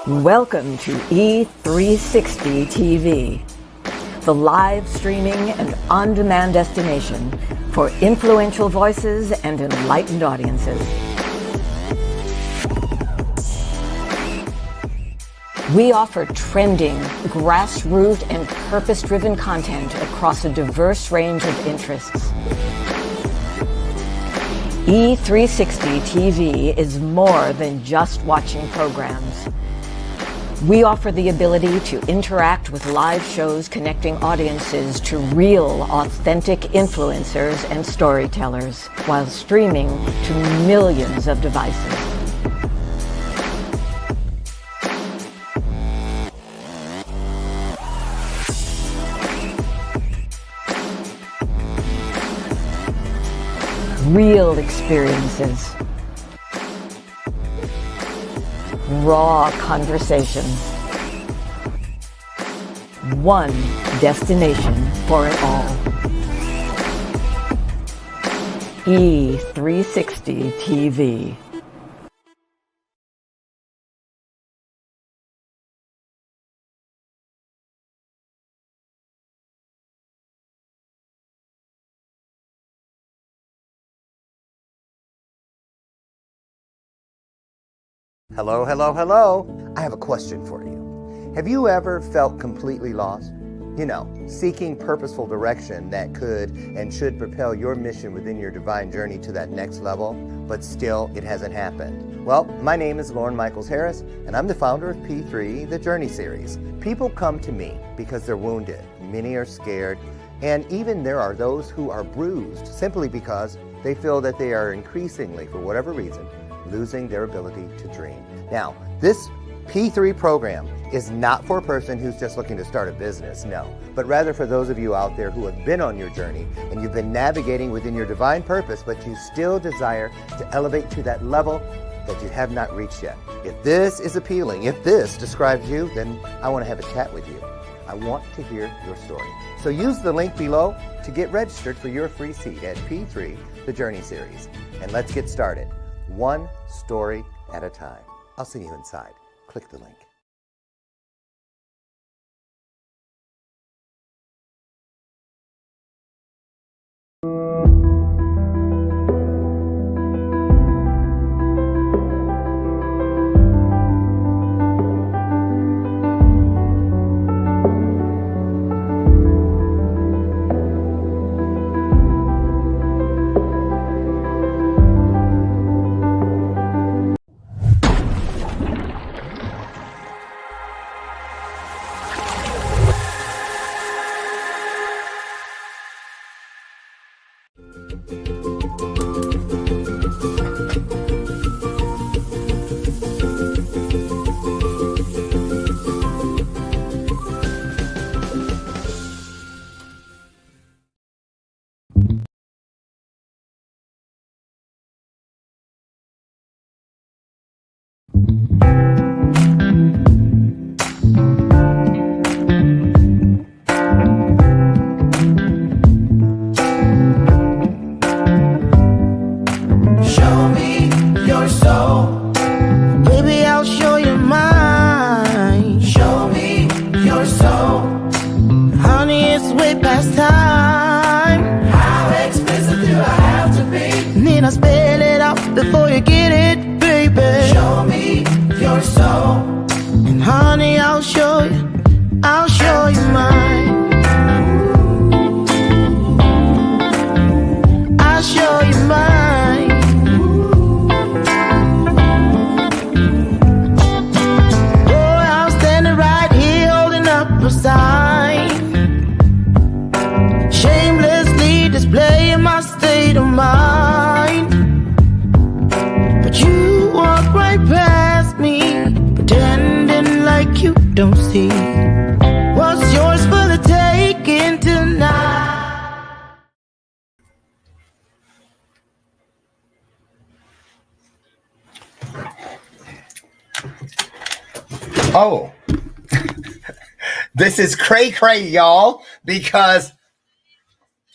Welcome to E360 TV, the live streaming and on-demand destination for influential voices and enlightened audiences. We offer trending, grassroots, and purpose-driven content across a diverse range of interests. E360 TV is more than just watching programs. We offer the ability to interact with live shows connecting audiences to real, authentic influencers and storytellers while streaming to millions of devices. Real experiences. Raw conversations. One destination for it all. E360 TV. Hello, hello, hello. I have a question for you. Have you ever felt completely lost? You know, seeking purposeful direction that could and should propel your mission within your divine journey to that next level, but still it hasn't happened. Well, my name is Lauren Michaels Harris, and I'm the founder of P3, the Journey Series. People come to me because they're wounded. Many are scared, and even there are those who are bruised simply because they feel that they are increasingly, for whatever reason, losing their ability to dream. Now, this P3 program is not for a person who's just looking to start a business, no, but rather for those of you out there who have been on your journey and you've been navigating within your divine purpose, but you still desire to elevate to that level that you have not reached yet. If this is appealing, if this describes you, then I want to have a chat with you. I want to hear your story. So use the link below to get registered for your free seat at P3, the Journey Series. And let's get started. One story at a time. I'll see you inside. Click the link. Before you get it, baby, show me your soul. And honey, I'll show you mine. I'll show you mine. Oh, I'm standing right here holding up a sign, shamelessly displaying my state of mind. You walk right past me, pretending like you don't see what's yours for the taking tonight. Oh, this is cray-cray, y'all, because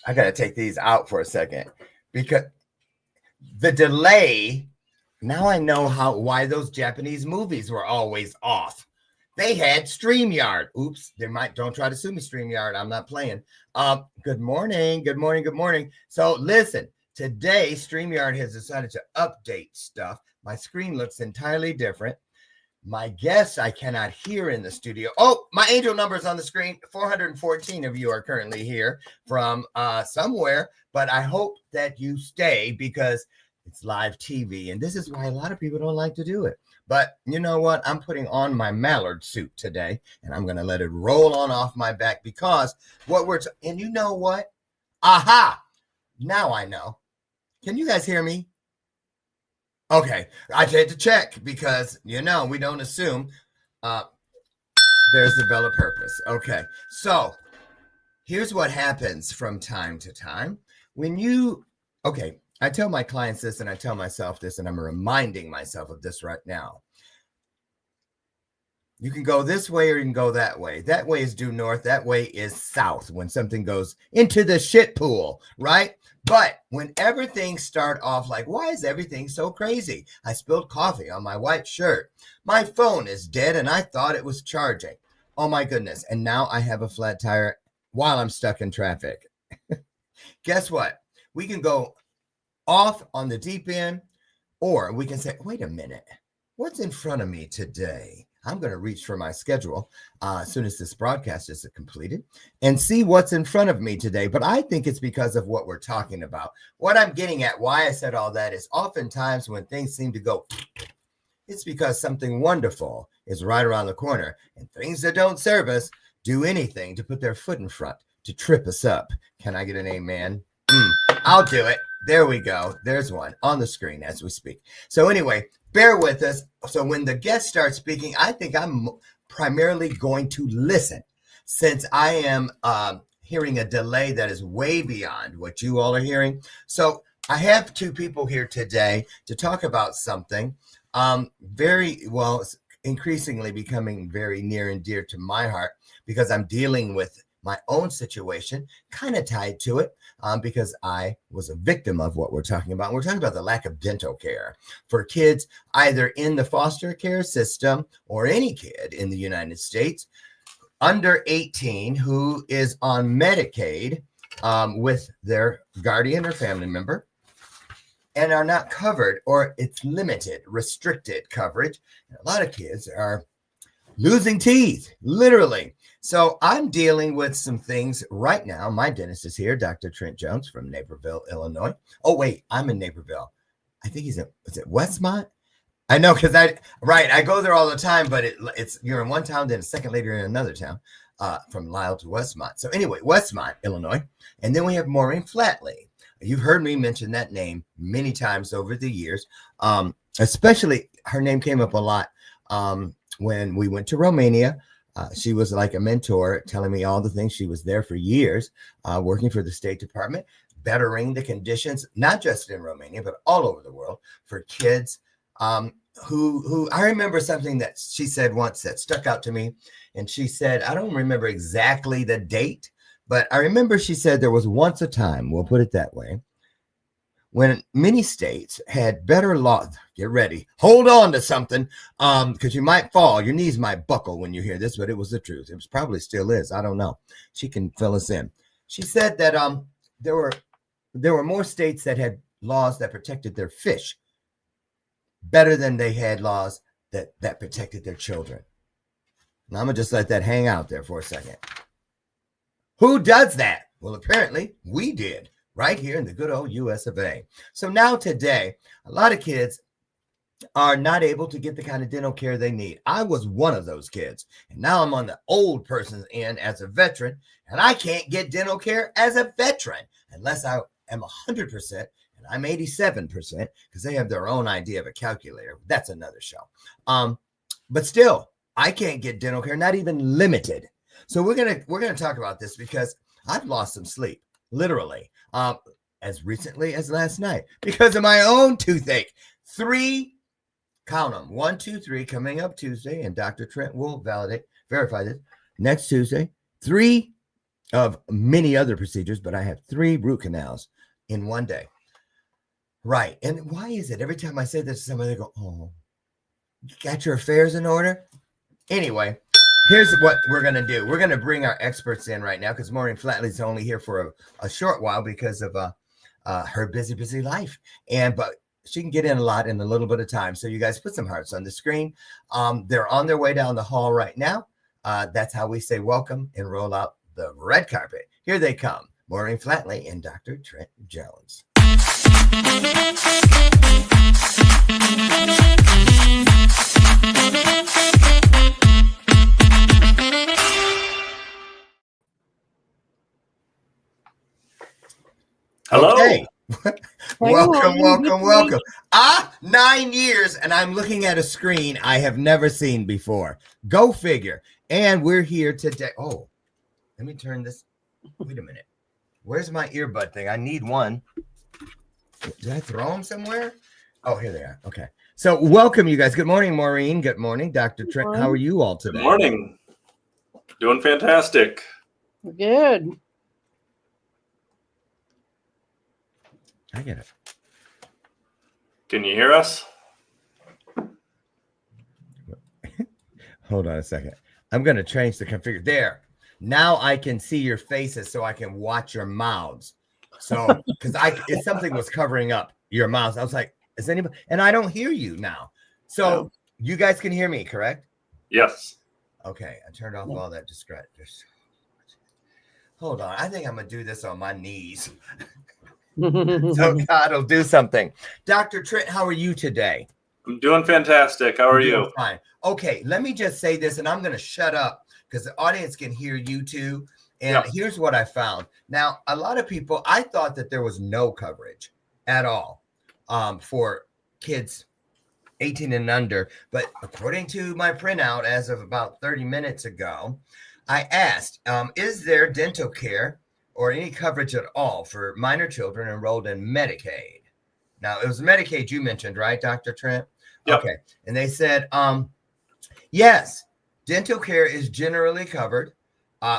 I gotta take these out for a second because the delay Now I know why those Japanese movies were always off. They had StreamYard. Oops, don't try to sue me, StreamYard. I'm not playing. Good morning. So listen, today StreamYard has decided to update stuff. My screen looks entirely different. My guests I cannot hear in the studio. Oh, my angel number is on the screen. 414 of you are currently here from somewhere, but I hope that you stay because it's live TV, and this is why a lot of people don't like to do it. But you know what? I'm putting on my mallard suit today, and I'm going to let it roll on off my back because and you know what? Aha! Now I know. Can you guys hear me? Okay, I had to check because, we don't assume. There's the bell of purpose. Okay, so here's what happens from time to time. I tell my clients this and I tell myself this, and I'm reminding myself of this right now. You can go this way or you can go that way. That way is due north. That way is south when something goes into the shit pool, right? But whenever things start off like, why is everything so crazy? I spilled coffee on my white shirt. My phone is dead and I thought it was charging. Oh my goodness. And now I have a flat tire while I'm stuck in traffic. Guess what? We can go off on the deep end, or we can say, wait a minute, what's in front of me today? I'm going to reach for my schedule as soon as this broadcast is completed and see what's in front of me today. But I think it's because of what we're talking about. What I'm getting at, why I said all that, is oftentimes when things seem to go, it's because something wonderful is right around the corner, and things that don't serve us do anything to put their foot in front to trip us up. Can I get an amen? I'll do it. There we go. There's one on the screen as we speak. So anyway, bear with us. So when the guest starts speaking, I think I'm primarily going to listen, since I am hearing a delay that is way beyond what you all are hearing. So I have two people here today to talk about something increasingly becoming very near and dear to my heart, because I'm dealing with my own situation, kind of tied to it, because I was a victim of what we're talking about. We're talking about the lack of dental care for kids either in the foster care system or any kid in the United States under 18 who is on Medicaid with their guardian or family member and are not covered, or it's limited, restricted coverage. And a lot of kids are losing teeth, literally. So I'm dealing with some things right now. My dentist is here, Dr. Trent Jones from Naperville, Illinois. Oh, wait, I'm in Naperville. I think is it Westmont? I know, because I go there all the time, but it's you're in one town, then a second later in another town, from Lisle to Westmont. So anyway, Westmont, Illinois. And then we have Maureen Flatley. You've heard me mention that name many times over the years. Especially her name came up a lot when we went to Romania. She was like a mentor, telling me all the things. She was there for years, working for the State Department, bettering the conditions, not just in Romania, but all over the world for kids who I remember something that she said once that stuck out to me. And she said, I don't remember exactly the date, but I remember she said there was once a time, we'll put it that way, when many states had better laws. Get ready. Hold on to something because you might fall. Your knees might buckle when you hear this, but it was the truth. It was probably still is. I don't know. She can fill us in. She said that there were more states that had laws that protected their fish better than they had laws that protected their children. Now I'm going to just let that hang out there for a second. Who does that? Well, apparently we did. Right here in the good old US of A. So now today, a lot of kids are not able to get the kind of dental care they need. I was one of those kids, and now I'm on the old person's end as a veteran, and I can't get dental care as a veteran unless I am 100%, and I'm 87% because they have their own idea of a calculator. That's another show. But still, I can't get dental care, not even limited. So we're gonna talk about this because I've lost some sleep. Literally, as recently as last night, because of my own toothache. 3, count them, 1, 2, 3, coming up Tuesday, and Dr. Trent will verify this next Tuesday. 3 of many other procedures, but I have 3 root canals in one day. Right. And why is it every time I say this to somebody, they go, oh, you got your affairs in order? Anyway, here's what we're going to do. We're going to bring our experts in right now because Maureen Flatley's only here for a short while because of her busy life. But she can get in a lot in a little bit of time. So you guys put some hearts on the screen. They're on their way down the hall right now. That's how we say welcome and roll out the red carpet. Here they come, Maureen Flatley and Dr. Trent Jones. Hello. Okay. Welcome. 9 years, and I'm looking at a screen I have never seen before. Go figure. And we're here today. Oh, let me turn this. Wait a minute. Where's my earbud thing? I need one. Did I throw them somewhere? Oh, here they are. Okay. So welcome, you guys. Good morning, Maureen. Good morning, Dr. Trent. How are you all today? Good morning. Doing fantastic. Good. I get it. Can you hear us? Hold on a second. I'm going to change the configure. There. Now I can see your faces so I can watch your mouths. So, because if something was covering up your mouths, I was like, is anybody? And I don't hear you now. So you guys can hear me, correct? Yes. Okay. I turned off all that distractors. Hold on. I think I'm going to do this on my knees. So God will do something. Dr. Trent, how are you today? I'm doing fantastic. How are you? Fine. Okay, let me just say this, and I'm going to shut up because the audience can hear you too. And here's what I found. Now, a lot of people, I thought that there was no coverage at all for kids 18 and under. But according to my printout, as of about 30 minutes ago, I asked, is there dental care or any coverage at all for minor children enrolled in Medicaid? Now, it was Medicaid you mentioned, right, Dr. Trent? Yep. Okay. And they said, yes, dental care is generally covered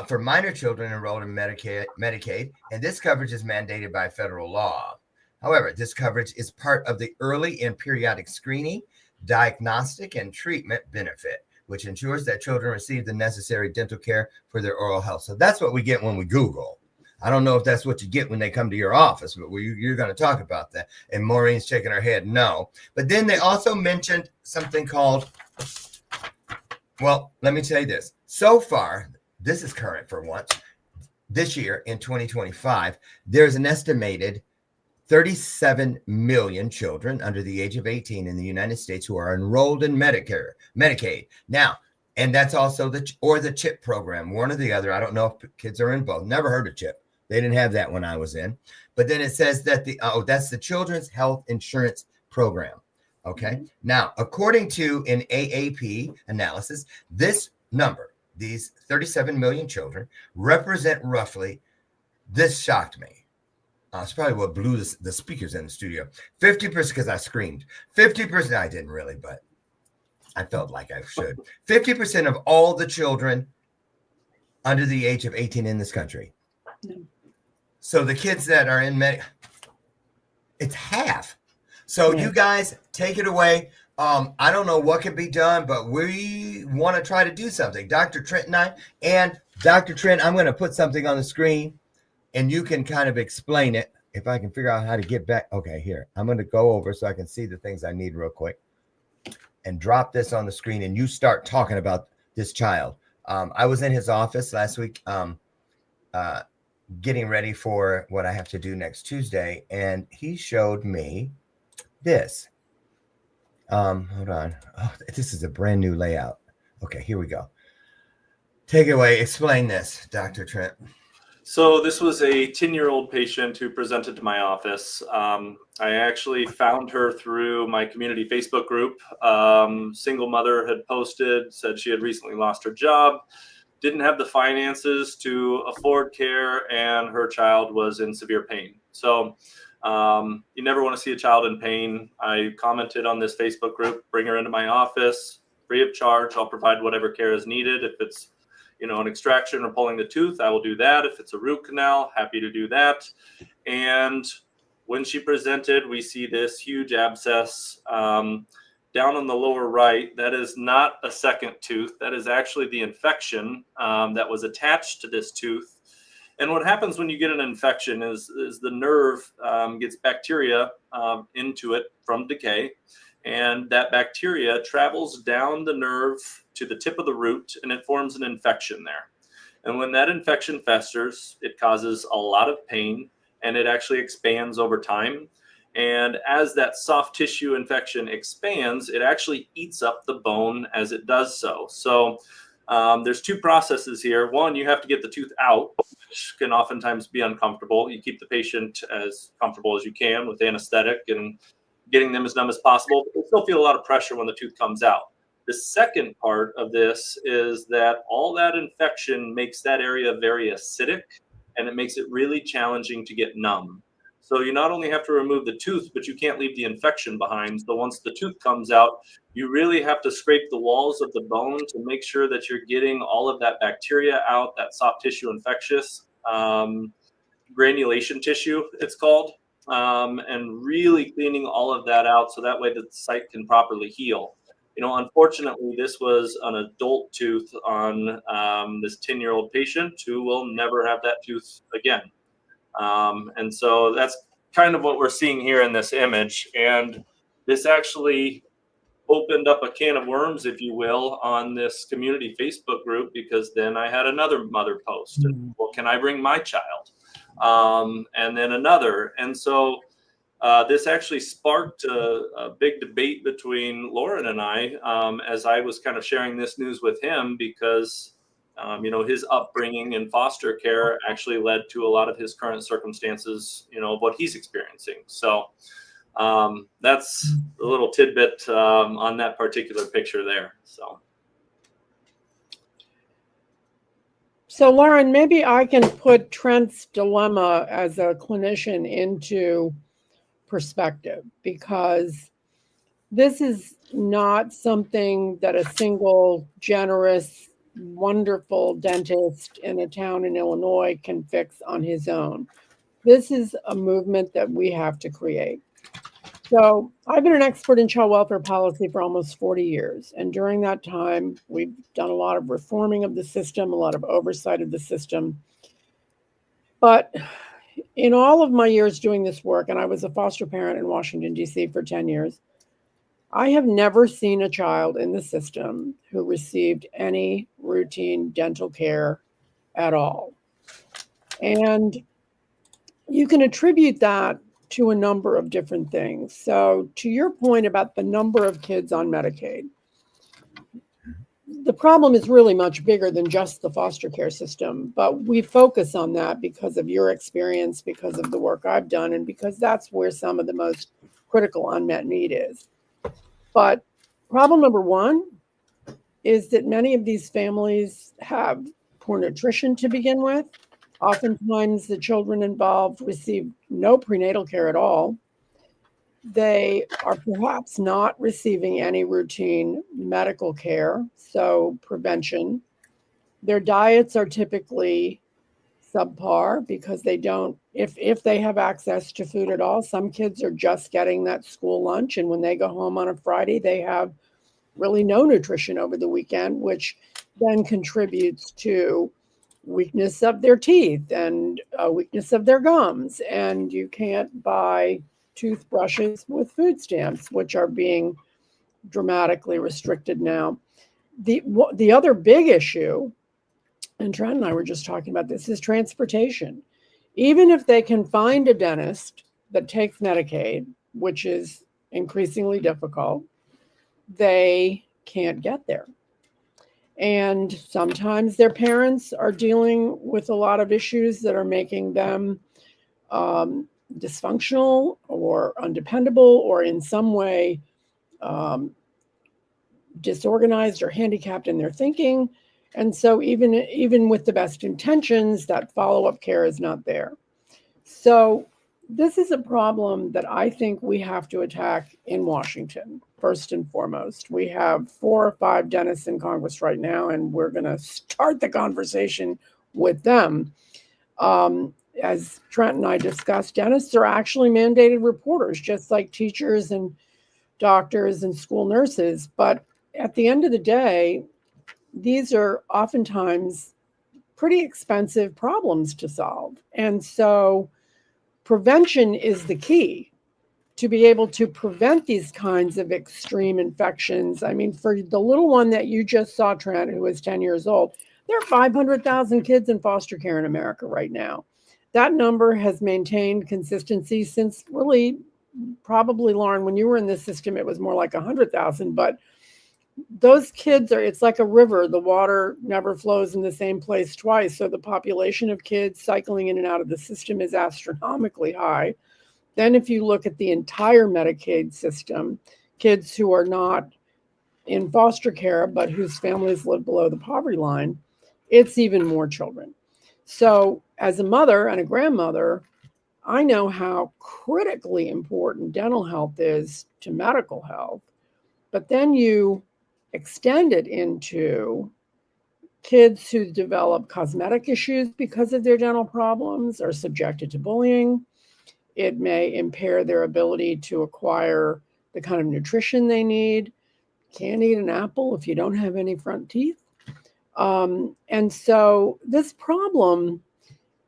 for minor children enrolled in Medicaid, and this coverage is mandated by federal law. However, this coverage is part of the early and periodic screening, diagnostic, and treatment benefit, which ensures that children receive the necessary dental care for their oral health. So that's what we get when we Google. I don't know if that's what you get when they come to your office, but you're going to talk about that. And Maureen's shaking her head no. But then they also mentioned something called, well, let me tell you this. So far, this is current for once. This year, in 2025, there's an estimated 37 million children under the age of 18 in the United States who are enrolled in Medicaid. Now, and that's also the CHIP program, one or the other. I don't know if kids are in both. Never heard of CHIP. They didn't have that when I was in. But then it says that that's the Children's Health Insurance Program. Okay. Mm-hmm. Now, according to an AAP analysis, this number, these 37 million children, represent roughly, this shocked me. It's probably what blew the speakers in the studio. 50%, because I screamed. 50%, I didn't really, but I felt like I should. 50% of all the children under the age of 18 in this country. Yeah. So the kids that are in it's half. So you guys take it away. I don't know what can be done, but we want to try to do something. Dr. Trent and Dr. Trent, I'm going to put something on the screen and you can kind of explain it if I can figure out how to get back. Okay, here. I'm going to go over so I can see the things I need real quick and drop this on the screen and you start talking about this child. I was in his office last week getting ready for what I have to do next Tuesday, and he showed me this. Hold on. Oh, this is a brand new layout. Okay, here we go. Take it away. Explain this, Dr. Trent. So this was a 10-year-old patient who presented to my office. I actually found her through my community Facebook group. Single mother had posted, said she had recently lost her job, didn't have the finances to afford care, and her child was in severe pain. So you never want to see a child in pain. I commented on this Facebook group, bring her into my office, free of charge. I'll provide whatever care is needed. If it's an extraction or pulling the tooth, I will do that. If it's a root canal, happy to do that. And when she presented, we see this huge abscess down on the lower right. That is not a second tooth. That is actually the infection that was attached to this tooth. And what happens when you get an infection is the nerve gets bacteria into it from decay. And that bacteria travels down the nerve to the tip of the root, and it forms an infection there. And when that infection festers, it causes a lot of pain, and it actually expands over time. And as that soft tissue infection expands, it actually eats up the bone as it does so. So there's two processes here. One, you have to get the tooth out, which can oftentimes be uncomfortable. You keep the patient as comfortable as you can with anesthetic and getting them as numb as possible, but they still feel a lot of pressure when the tooth comes out. The second part of this is that all that infection makes that area very acidic, and it makes it really challenging to get numb. So you not only have to remove the tooth, but you can't leave the infection behind. So once the tooth comes out, you really have to scrape the walls of the bone to make sure that you're getting all of that bacteria out, that soft tissue infectious granulation tissue, it's called. And really cleaning all of that out so that way the site can properly heal. Unfortunately, this was an adult tooth on this 10-year-old patient who will never have that tooth again. And so that's kind of what we're seeing here in this image. And this actually opened up a can of worms, if you will, on this community Facebook group, because then I had another mother post, well, can I bring my child? And then another. And so this actually sparked a big debate between Lauren and I as I was kind of sharing this news with him, because his upbringing in foster care actually led to a lot of his current circumstances, of what he's experiencing. So that's a little tidbit on that particular picture there. So Lauren, maybe I can put Trent's dilemma as a clinician into perspective, because this is not something that a single generous, wonderful dentist in a town in Illinois can fix on his own. This is a movement that we have to create. So I've been an expert in child welfare policy for almost 40 years. And during that time, we've done a lot of reforming of the system, a lot of oversight of the system. But in all of my years doing this work, and I was a foster parent in Washington, D.C. for 10 years, I have never seen a child in the system who received any routine dental care at all. And you can attribute that to a number of different things. So to your point about the number of kids on Medicaid, the problem is really much bigger than just the foster care system, but we focus on that because of your experience, because of the work I've done, and because that's where some of the most critical unmet need is. But problem number one is that many of these families have poor nutrition to begin with. Oftentimes the children involved receive no prenatal care at all. They are perhaps not receiving any routine medical care, so prevention. Their diets are typically subpar because they don't, if they have access to food at all, some kids are just getting that school lunch, and when they go home on a Friday, they have really no nutrition over the weekend, which then contributes to weakness of their teeth and weakness of their gums. And you can't buy toothbrushes with food stamps, which are being dramatically restricted now. The other big issue, and Trent and I were just talking about this, is transportation. Even if they can find a dentist that takes Medicaid, which is increasingly difficult, they can't get there. And sometimes their parents are dealing with a lot of issues that are making them dysfunctional or undependable or in some way disorganized or handicapped in their thinking. And so even with the best intentions, that follow-up care is not there. So this is a problem that I think we have to attack in Washington, first and foremost. We have 4 or 5 dentists in Congress right now, and we're going to start the conversation with them. as Trent and I discussed, dentists are actually mandated reporters, just like teachers and doctors and school nurses. But at the end of the day, these are oftentimes pretty expensive problems to solve. And so prevention is the key to be able to prevent these kinds of extreme infections. I mean, for the little one that you just saw, Trent, who is 10 years old, there are 500,000 kids in foster care in America right now. That number has maintained consistency since really, probably, Lauren, when you were in this system, it was more like 100,000. But those kids it's like a river. The water never flows in the same place twice. So the population of kids cycling in and out of the system is astronomically high. Then if you look at the entire Medicaid system, kids who are not in foster care, but whose families live below the poverty line, it's even more children. So as a mother and a grandmother, I know how critically important dental health is to medical health. But then you extend it into kids who develop cosmetic issues because of their dental problems, are subjected to bullying. It may impair their ability to acquire the kind of nutrition they need. Can't eat an apple if you don't have any front teeth. And so this problem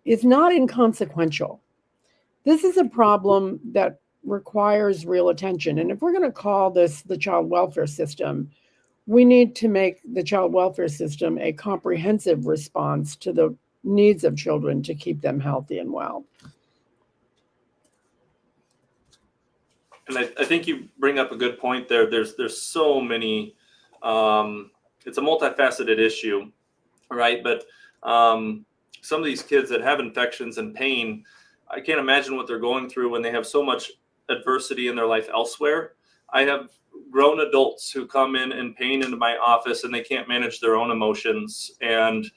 is not inconsequential. This is a problem that requires real attention. And if we're going to call this the child welfare system, we need to make the child welfare system a comprehensive response to the needs of children to keep them healthy and well. And I think you bring up a good point there. There's so many, it's a multifaceted issue, right? But some of these kids that have infections and pain, I can't imagine what they're going through when they have so much adversity in their life elsewhere. I have grown adults who come in pain into my office and they can't manage their own emotions and,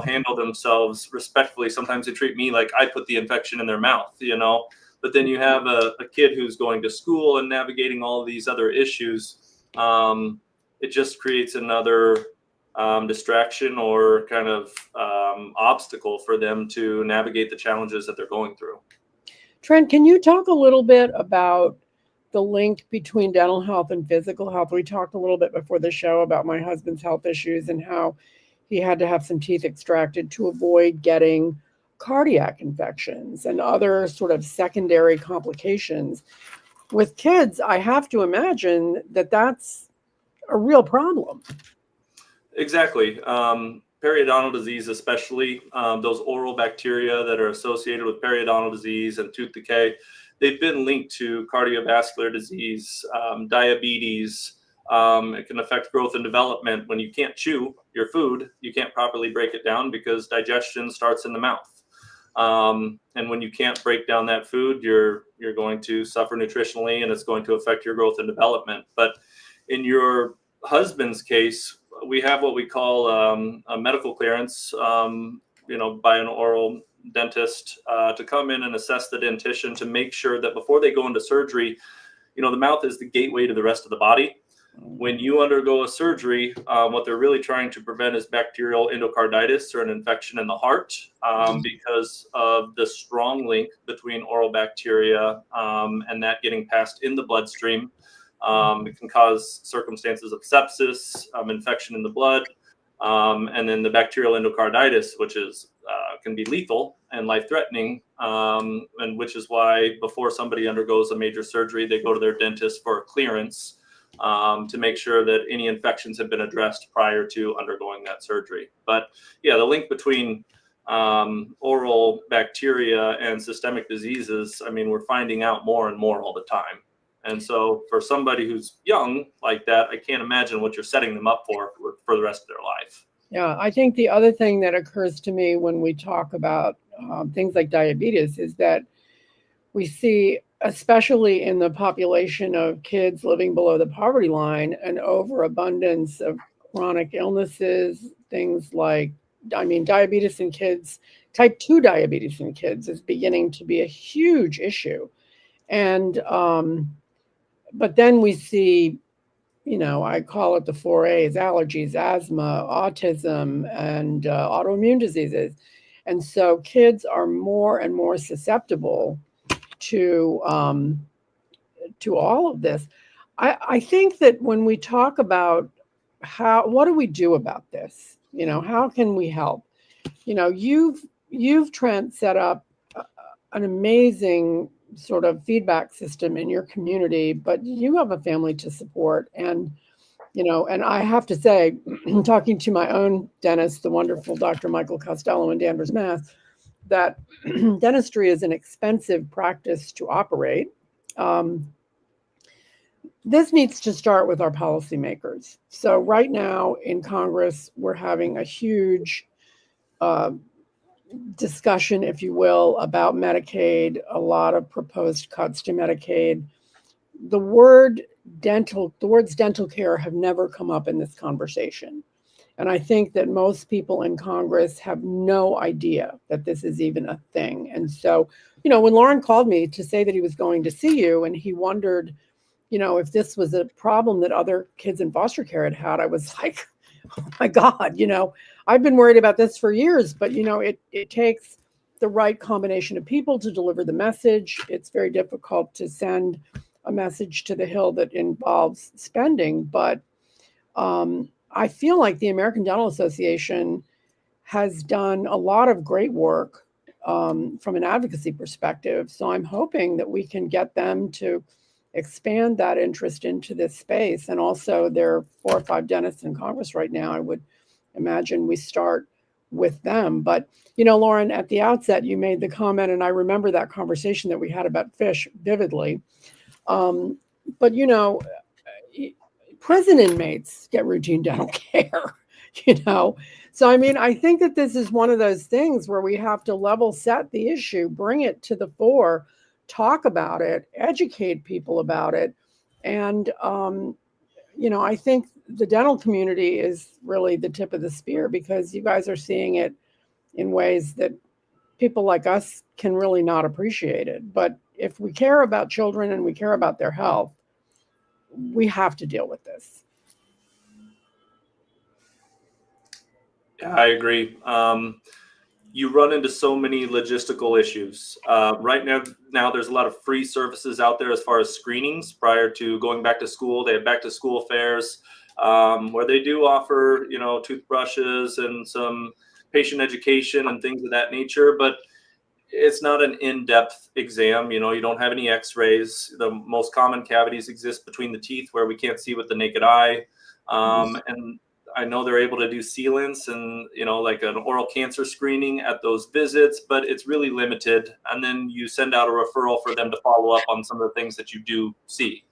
handle themselves respectfully. Sometimes they treat me like I put the infection in their mouth, but then you have a kid who's going to school and navigating all of these other issues. It just creates another distraction or kind of obstacle for them to navigate the challenges that they're going through. Trent, can you talk a little bit about the link between dental health and physical health? We talked a little bit before the show about my husband's health issues and how he had to have some teeth extracted to avoid getting cardiac infections and other sort of secondary complications. With kids, I have to imagine that that's a real problem. Exactly. Periodontal disease, especially those oral bacteria that are associated with periodontal disease and tooth decay, they've been linked to cardiovascular disease, diabetes. It can affect growth and development. When you can't chew your food, you can't properly break it down because digestion starts in the mouth. And when you can't break down that food, you're going to suffer nutritionally, and it's going to affect your growth and development. But in your husband's case, we have what we call a medical clearance, by an oral dentist to come in and assess the dentition to make sure that before they go into surgery, the mouth is the gateway to the rest of the body. When you undergo a surgery, what they're really trying to prevent is bacterial endocarditis or an infection in the heart because of the strong link between oral bacteria and that getting passed in the bloodstream. It can cause circumstances of sepsis, infection in the blood, and then the bacterial endocarditis, which is can be lethal and life-threatening, and which is why before somebody undergoes a major surgery, they go to their dentist for a clearance to make sure that any infections have been addressed prior to undergoing that surgery. But yeah, the link between oral bacteria and systemic diseases, we're finding out more and more all the time. And so for somebody who's young like that, I can't imagine what you're setting them up for the rest of their life. Yeah, I think the other thing that occurs to me when we talk about things like diabetes is that we see, especially in the population of kids living below the poverty line, an overabundance of chronic illnesses, things like, diabetes in kids, type 2 diabetes in kids is beginning to be a huge issue. And but then we see, I call it the 4 A's: allergies, asthma, autism, and autoimmune diseases. And so kids are more and more susceptible to all of this. I think that when we talk about what do we do about this? How can we help? You've Trent set up an amazing sort of feedback system in your community, but you have a family to support. And I have to say, talking to my own dentist, the wonderful Dr. Michael Costello in Danvers, Mass., that dentistry is an expensive practice to operate. This needs to start with our policymakers. So right now in Congress, we're having a huge discussion, if you will, about Medicaid, a lot of proposed cuts to Medicaid. The words dental care have never come up in this conversation. And I think that most people in Congress have no idea that this is even a thing. And so, when Lauren called me to say that he was going to see you and he wondered, if this was a problem that other kids in foster care had, I was like, oh my God, I've been worried about this for years, but it takes the right combination of people to deliver the message. It's very difficult to send a message to the Hill that involves spending, but I feel like the American Dental Association has done a lot of great work from an advocacy perspective. So I'm hoping that we can get them to expand that interest into this space. And also there are 4 or 5 dentists in Congress right now. I would imagine we start with them. But, Lauren, at the outset, you made the comment, and I remember that conversation that we had about fish vividly. But, prison inmates get routine dental care, So, I think that this is one of those things where we have to level set the issue, bring it to the fore, talk about it, educate people about it. And, I think the dental community is really the tip of the spear because you guys are seeing it in ways that people like us can really not appreciate it. But if we care about children and we care about their health, we have to deal with this. Yeah, I agree. You run into so many logistical issues. Right now there's a lot of free services out there as far as screenings prior to going back to school. They have back to school fairs where they do offer, toothbrushes and some patient education and things of that nature, but it's not an in-depth exam. You don't have any x-rays. The most common cavities exist between the teeth where we can't see with the naked eye. And I know they're able to do sealants and, like an oral cancer screening at those visits, but it's really limited. And then you send out a referral for them to follow up on some of the things that you do see,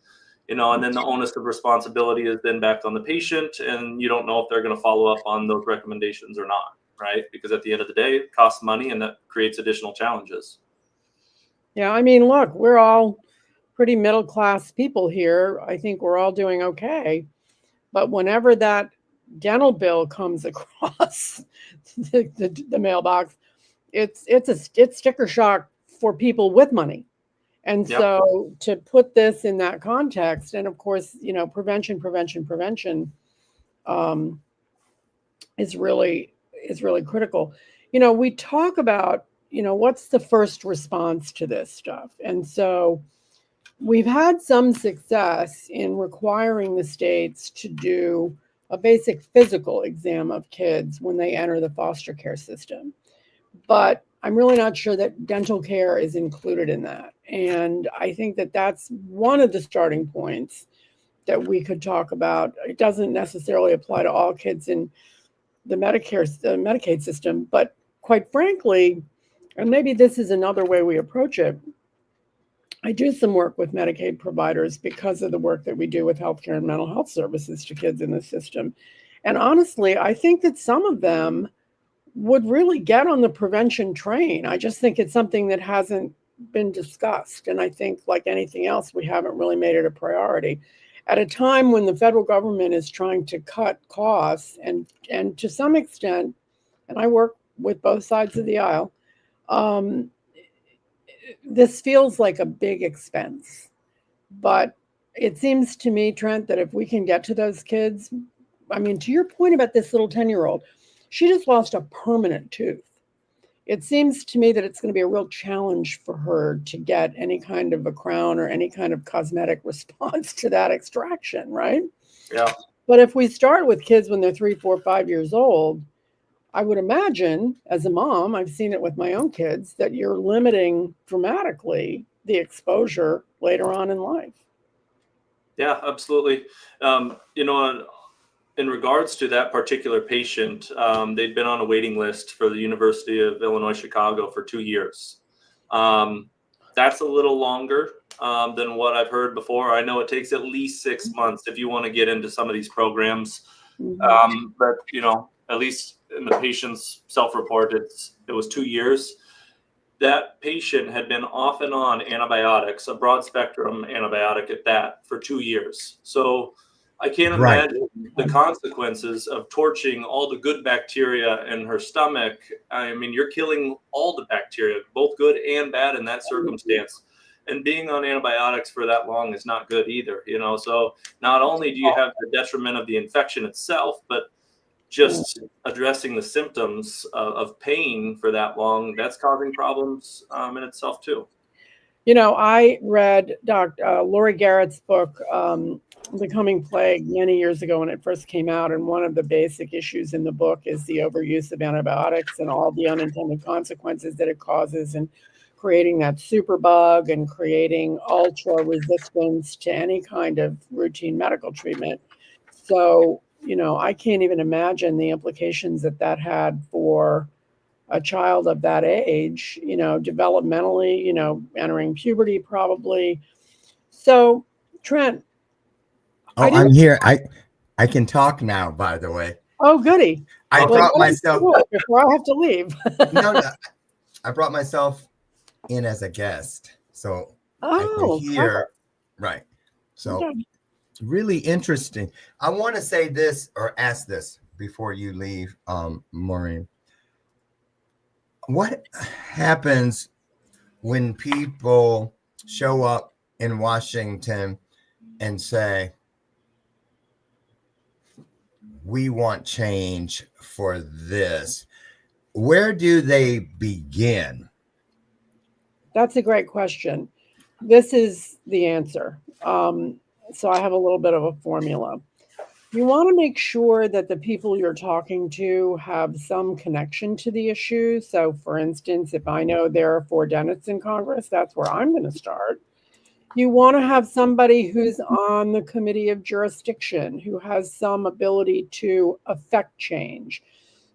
and then the onus of responsibility is then back on the patient, and you don't know if they're going to follow up on those recommendations or not, right? Because at the end of the day, it costs money and that creates additional challenges. Yeah, look, we're all pretty middle-class people here. I think we're all doing okay. But whenever that dental bill comes across the mailbox, it's sticker shock for people with money. And Yep. So to put this in that context, and of course, prevention is really critical. We talk about, what's the first response to this stuff? And so we've had some success in requiring the states to do a basic physical exam of kids when they enter the foster care system. But I'm really not sure that dental care is included in that. And I think that that's one of the starting points that we could talk about. It doesn't necessarily apply to all kids in the Medicaid system, but quite frankly, and maybe this is another way we approach it, I do some work with Medicaid providers because of the work that we do with healthcare and mental health services to kids in the system. And honestly, I think that some of them would really get on the prevention train. I just think it's something that hasn't been discussed. And I think like anything else, we haven't really made it a priority. At a time when the federal government is trying to cut costs and to some extent, and I work with both sides of the aisle, this feels like a big expense. But it seems to me, Trent, that if we can get to those kids, to your point about this little 10-year-old, she just lost a permanent tooth. it seems to me that it's going to be a real challenge for her to get any kind of a crown or any kind of cosmetic response to that extraction, right? Yeah. But if we start with kids when they're 3, 4, 5 years old, I would imagine as a mom, I've seen it with my own kids, that you're limiting dramatically the exposure later on in life. Yeah, absolutely. You know, in regards to that particular patient, they'd been on a waiting list for the University of Illinois, Chicago for 2 years. That's a little longer than what I've heard before. I know it takes at least 6 months if you want to get into some of these programs. But, you know, at least in the patient's self-report, it was 2 years. That patient had been off and on antibiotics, a broad spectrum antibiotic at that, for 2 years. So I can't imagine the consequences of torching all the good bacteria in her stomach. I mean, you're killing all the bacteria, both good and bad in that circumstance. And being on antibiotics for that long is not good either, you know. So not only do you have the detriment of the infection itself, but just addressing the symptoms of pain for that long, that's causing problems in itself too. You know, I read Lori Garrett's book, The Coming Plague, many years ago when it first came out. And one of the basic issues in the book is the overuse of antibiotics and all the unintended consequences that it causes, and creating that superbug and creating ultra resistance to any kind of routine medical treatment. So, you know, I can't even imagine the implications that had for a child of that age, you know, developmentally, you know, entering puberty probably. So, Trent. Oh, I'm here. I can talk now, by the way. Oh, goody. I brought myself before I have to leave. No, I brought myself in as a guest. So I can hear. Right. So okay. Really interesting. I want to say this or ask this before you leave, Maureen. What happens when people show up in Washington and say, we want change for this? Where do they begin? That's a great question. This is the answer. So I have a little bit of a formula. You want to make sure that the people you're talking to have some connection to the issue. So, for instance, if I know there are 4 dentists in Congress, that's where I'm going to start. You want to have somebody who's on the committee of jurisdiction, who has some ability to affect change.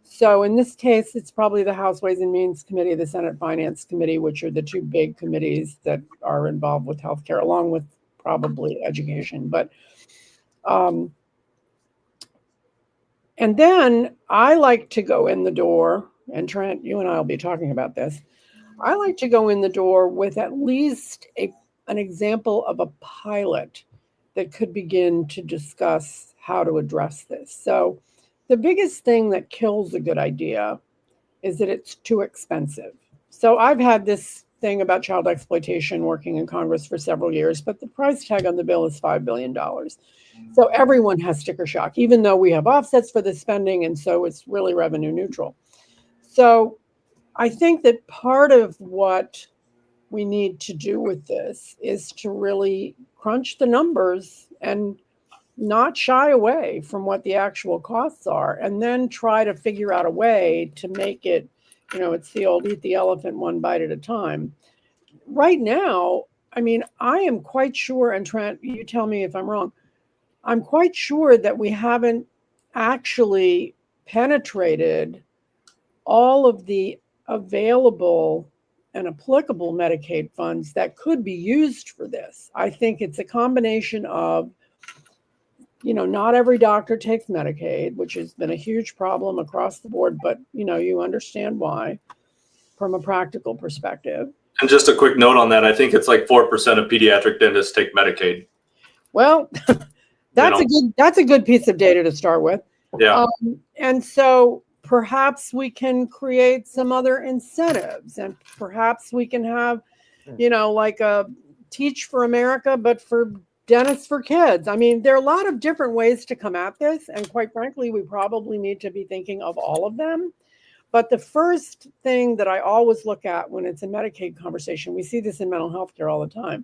So in this case, it's probably the House Ways and Means Committee, the Senate Finance Committee, which are the 2 big committees that are involved with healthcare, along with probably education. But and then I like to go in the door, and Trent, you and I will be talking about this. I like to go in the door with at least an example of a pilot that could begin to discuss how to address this. So the biggest thing that kills a good idea is that it's too expensive. So I've had this thing about child exploitation working in Congress for several years, but the price tag on the bill is $5 billion. So everyone has sticker shock, even though we have offsets for the spending, and so it's really revenue neutral. So I think that part of what we need to do with this is to really crunch the numbers and not shy away from what the actual costs are, and then try to figure out a way to make it, you know, it's the old eat the elephant one bite at a time. Right now, I mean, I am quite sure, and Trent, you tell me if I'm wrong, I'm quite sure that we haven't actually penetrated all of the available and applicable Medicaid funds that could be used for this. I think it's a combination of, you know, not every doctor takes Medicaid, which has been a huge problem across the board, but, you know, you understand why from a practical perspective. And just a quick note on that, I think it's like 4% of pediatric dentists take Medicaid. Well, that's a good piece of data to start with. Yeah. And so perhaps we can create some other incentives, and perhaps we can have, you know, like a Teach for America, but for dentists for kids. I mean, there are a lot of different ways to come at this. And quite frankly, we probably need to be thinking of all of them. But the first thing that I always look at when it's a Medicaid conversation, we see this in mental health care all the time,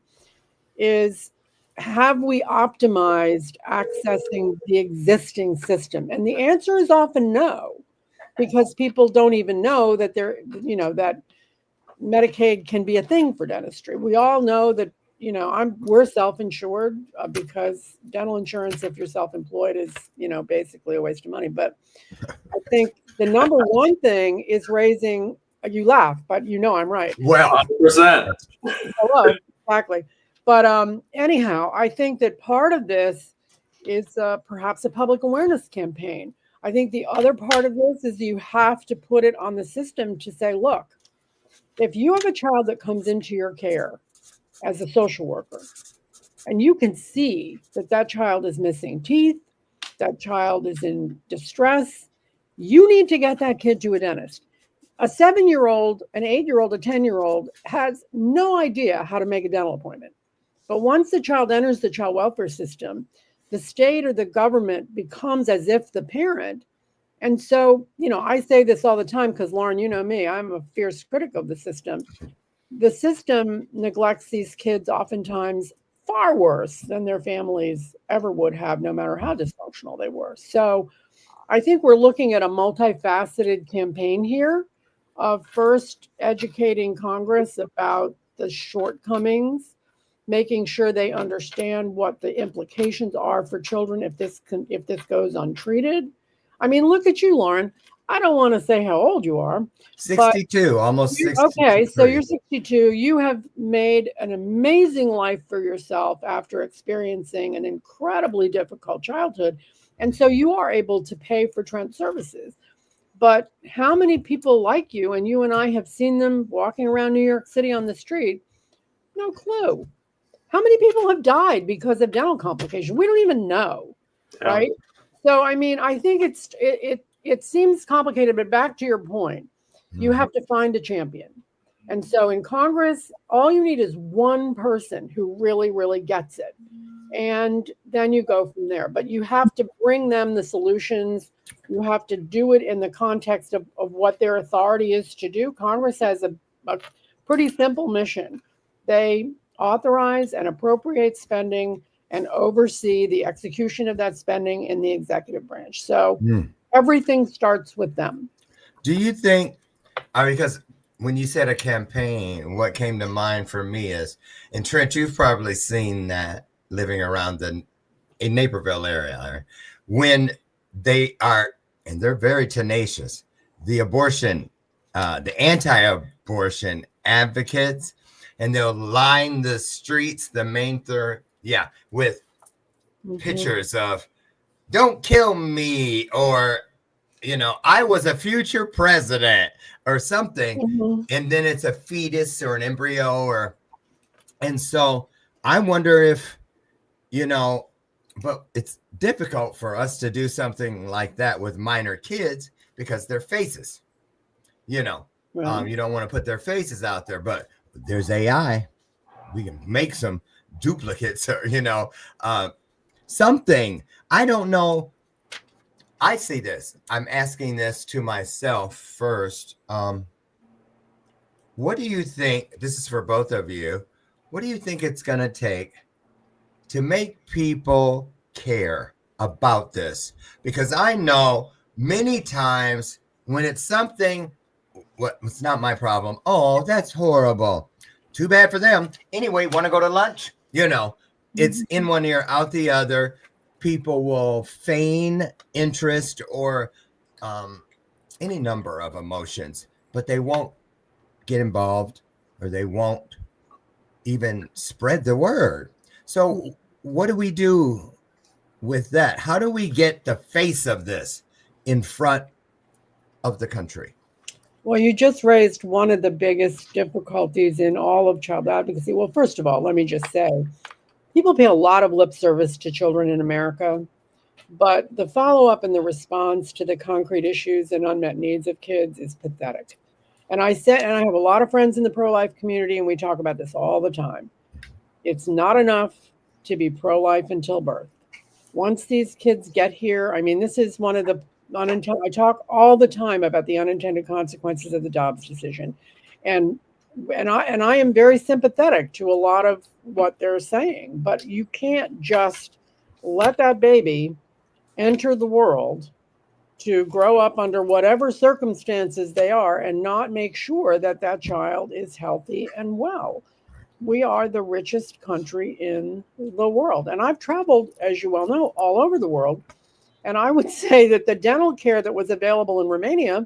is have we optimized accessing the existing system? And the answer is often no, because people don't even know that that Medicaid can be a thing for dentistry. We all know that, we're self-insured because dental insurance, if you're self-employed, is, basically a waste of money. But I think the number one thing is raising, you laugh, but I'm right. Well, 100%. Hello, exactly. But anyhow, I think that part of this is perhaps a public awareness campaign. I think the other part of this is you have to put it on the system to say, look, if you have a child that comes into your care as a social worker, and you can see that that child is missing teeth, that child is in distress, you need to get that kid to a dentist. A 7-year-old, an 8-year-old, a 10-year-old has no idea how to make a dental appointment. But once the child enters the child welfare system, the state or the government becomes as if the parent. And so, I say this all the time because, Lauren, you know me, I'm a fierce critic of the system. The system neglects these kids oftentimes far worse than their families ever would have, no matter how dysfunctional they were. So I think we're looking at a multifaceted campaign here of first educating Congress about the shortcomings, making sure they understand what the implications are for children if this goes untreated. I mean, look at you, Lauren. I don't want to say how old you are. 62, almost 62. Okay, so you're 62. You have made an amazing life for yourself after experiencing an incredibly difficult childhood. And so you are able to pay for Trent services. But how many people like you, and you and I have seen them walking around New York City on the street? No clue. How many people have died because of dental complications? We don't even know, right? So, I mean, I think it seems complicated, but back to your point, you have to find a champion. And so in Congress, all you need is one person who really, really gets it. And then you go from there. But you have to bring them the solutions. You have to do it in the context of what their authority is to do. Congress has a pretty simple mission. They authorize and appropriate spending and oversee the execution of that spending in the executive branch. So everything starts with them. Do you think, because when you said a campaign, what came to mind for me is, and Trent, you've probably seen that living around in Naperville area, when they are, and they're very tenacious, the abortion, the anti-abortion advocates, and they'll line the streets, the main with pictures of "Don't kill me," or I was a future president or something, and then it's a fetus or an embryo, and so I wonder if but it's difficult for us to do something like that with minor kids because their faces, you don't want to put their faces out there, but there's AI. We can make some duplicates or, something. I don't know. I see this. I'm asking this to myself first. What do you think? This is for both of you. What do you think it's going to take to make people care about this? Because I know many times when it's something, it's not my problem. Oh, that's horrible. Too bad for them. Anyway, want to go to lunch? It's in one ear, out the other. People will feign interest or any number of emotions, but they won't get involved or they won't even spread the word. So what do we do with that? How do we get the face of this in front of the country? Well, you just raised one of the biggest difficulties in all of child advocacy. Well, first of all, let me just say, people pay a lot of lip service to children in America, but the follow-up and the response to the concrete issues and unmet needs of kids is pathetic. And I have a lot of friends in the pro-life community, and we talk about this all the time. It's not enough to be pro-life until birth. Once these kids get here, I mean, this is one of the I talk all the time about the unintended consequences of the Dobbs decision, and I am very sympathetic to a lot of what they're saying. But you can't just let that baby enter the world to grow up under whatever circumstances they are and not make sure that that child is healthy and well. We are the richest country in the world. And I've traveled, as you well know, all over the world. And I would say that the dental care that was available in Romania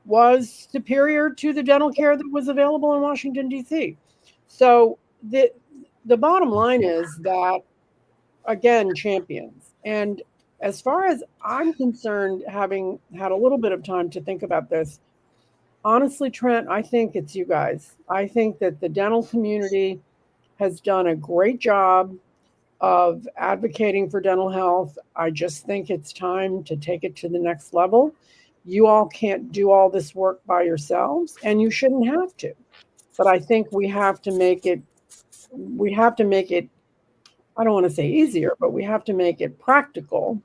was superior to the dental care that was available in Washington, D.C. So the bottom line is that, again, champions. And as far as I'm concerned, having had a little bit of time to think about this, honestly, Trent, I think it's you guys. I think that the dental community has done a great job of advocating for dental health. I just think it's time to take it to the next level. You all can't do all this work by yourselves, and you shouldn't have to. But I think we have to make it, I don't want to say easier, but we have to make it practical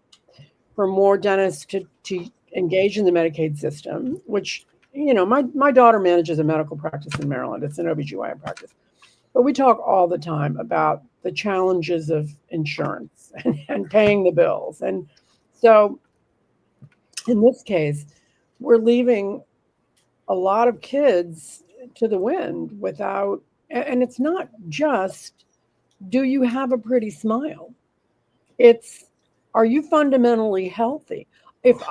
for more dentists to engage in the Medicaid system, which, my daughter manages a medical practice in Maryland. It's an OBGYN practice. But we talk all the time about the challenges of insurance and paying the bills. And so in this case, we're leaving a lot of kids to the wind without, and it's not just, do you have a pretty smile? It's, are you fundamentally healthy? If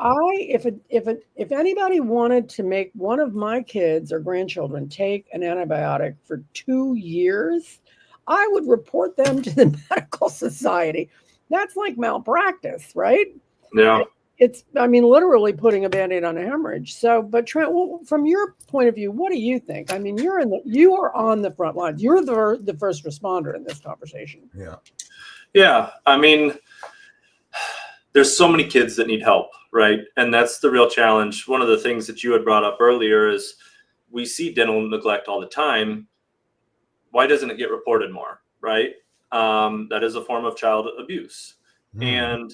anybody wanted to make one of my kids or grandchildren take an antibiotic for 2 years, I would report them to the medical society. That's like malpractice, right? Yeah. It's, literally putting a Band-Aid on a hemorrhage. So, but Trent, from your point of view, what do you think? You are on the front lines. You're the first responder in this conversation. Yeah. Yeah. There's so many kids that need help, right? And that's the real challenge. One of the things that you had brought up earlier is we see dental neglect all the time. Why doesn't it get reported more, right? That is a form of child abuse. And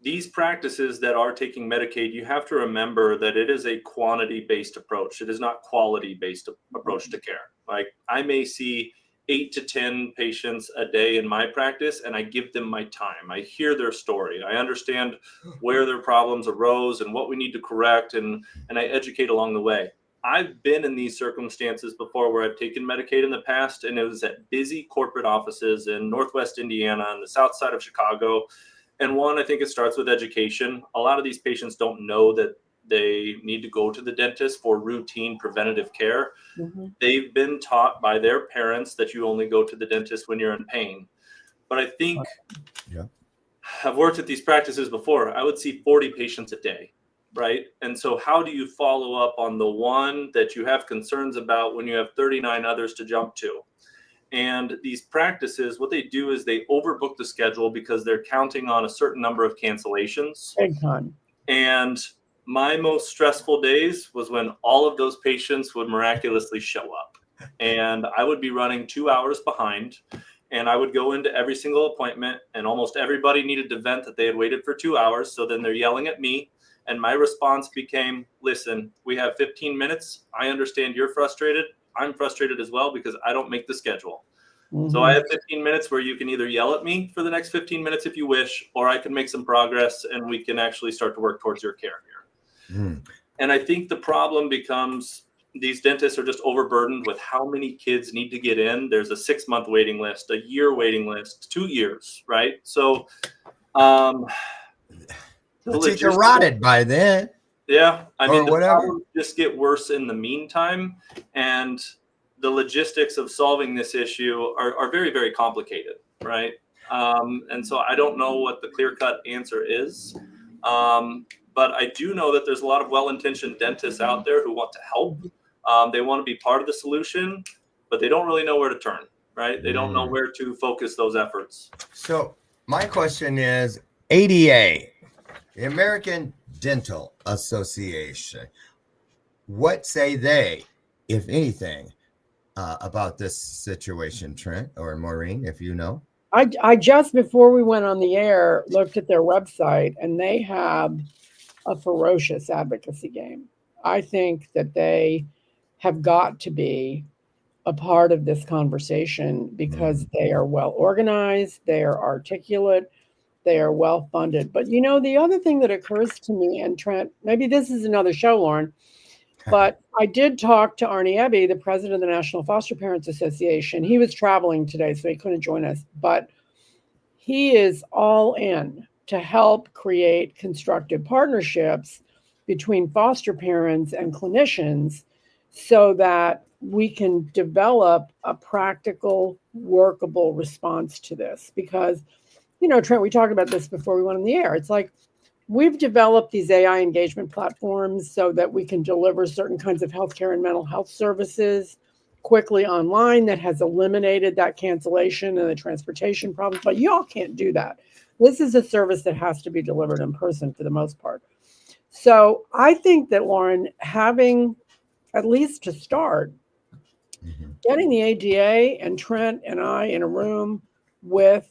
these practices that are taking Medicaid, you have to remember that it is a quantity-based approach. It is not quality-based approach to care. Like, I may see 8 to 10 patients a day in my practice, and I give them my time. I hear their story. I understand where their problems arose and what we need to correct, and I educate along the way. I've been in these circumstances before where I've taken Medicaid in the past, and it was at busy corporate offices in Northwest Indiana and the south side of Chicago. And one, I think it starts with education. A lot of these patients don't know that they need to go to the dentist for routine preventative care. They've been taught by their parents that you only go to the dentist when you're in pain. But I think I've worked at these practices before. I would see 40 patients a day, right? And so how do you follow up on the one that you have concerns about when you have 39 others to jump to? And these practices, what they do is they overbook the schedule because they're counting on a certain number of cancellations. Big time. And my most stressful days was when all of those patients would miraculously show up, and I would be running 2 hours behind, and I would go into every single appointment, and almost everybody needed to vent that they had waited for 2 hours. So then they're yelling at me, and my response became, listen, we have 15 minutes. I understand you're frustrated. I'm frustrated as well because I don't make the schedule. So I have 15 minutes where you can either yell at me for the next 15 minutes if you wish, or I can make some progress and we can actually start to work towards your care here. And I think the problem becomes these dentists are just overburdened with how many kids need to get in. There's a 6-month waiting list, a year waiting list, 2 years, right? So You're rotted by then. Yeah. The whatever. problems just get worse in the meantime. And the logistics of solving this issue are very, very complicated, right? And so I don't know what the clear-cut answer is. But I do know that there's a lot of well-intentioned dentists out there who want to help. They want to be part of the solution, but they don't really know where to turn, right? They don't know where to focus those efforts. So my question is, ADA, the American Dental Association, what say they, if anything, about this situation, Trent or Maureen, if you know? I just, before we went on the air, looked at their website, and they have a ferocious advocacy game. I think that they have got to be a part of this conversation because they are well organized, they are articulate, they are well funded. But you know, the other thing that occurs to me, and Trent, maybe this is another show, Lauren, but I did talk to Arnie Ebby, the president of the National Foster Parents Association. He was traveling today, so he couldn't join us, but he is all in to help create constructive partnerships between foster parents and clinicians so that we can develop a practical, workable response to this. Because, you know, Trent, we talked about this before we went on the air. It's like we've developed these AI engagement platforms so that we can deliver certain kinds of healthcare and mental health services quickly online. That has eliminated that cancellation and the transportation problems, but y'all can't do that. This is a service that has to be delivered in person for the most part. So I think that, Lauren, having, at least to start, getting the ADA and Trent and I in a room with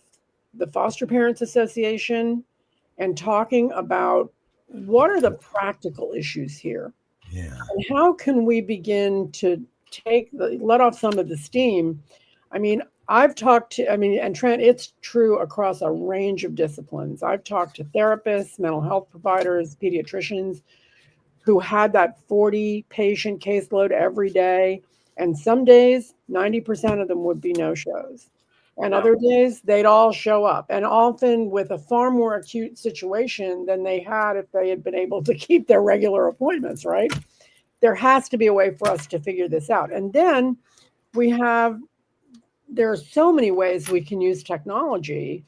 the Foster Parents Association and talking about what are the practical issues here, and how can we begin to let off some of the steam. I mean, and Trent, it's true across a range of disciplines. I've talked to therapists, mental health providers, pediatricians who had that 40 patient caseload every day. And some days, 90% of them would be no-shows. And other days, they'd all show up, and often with a far more acute situation than they had if they had been able to keep their regular appointments, right? There has to be a way for us to figure this out. And then there are so many ways we can use technology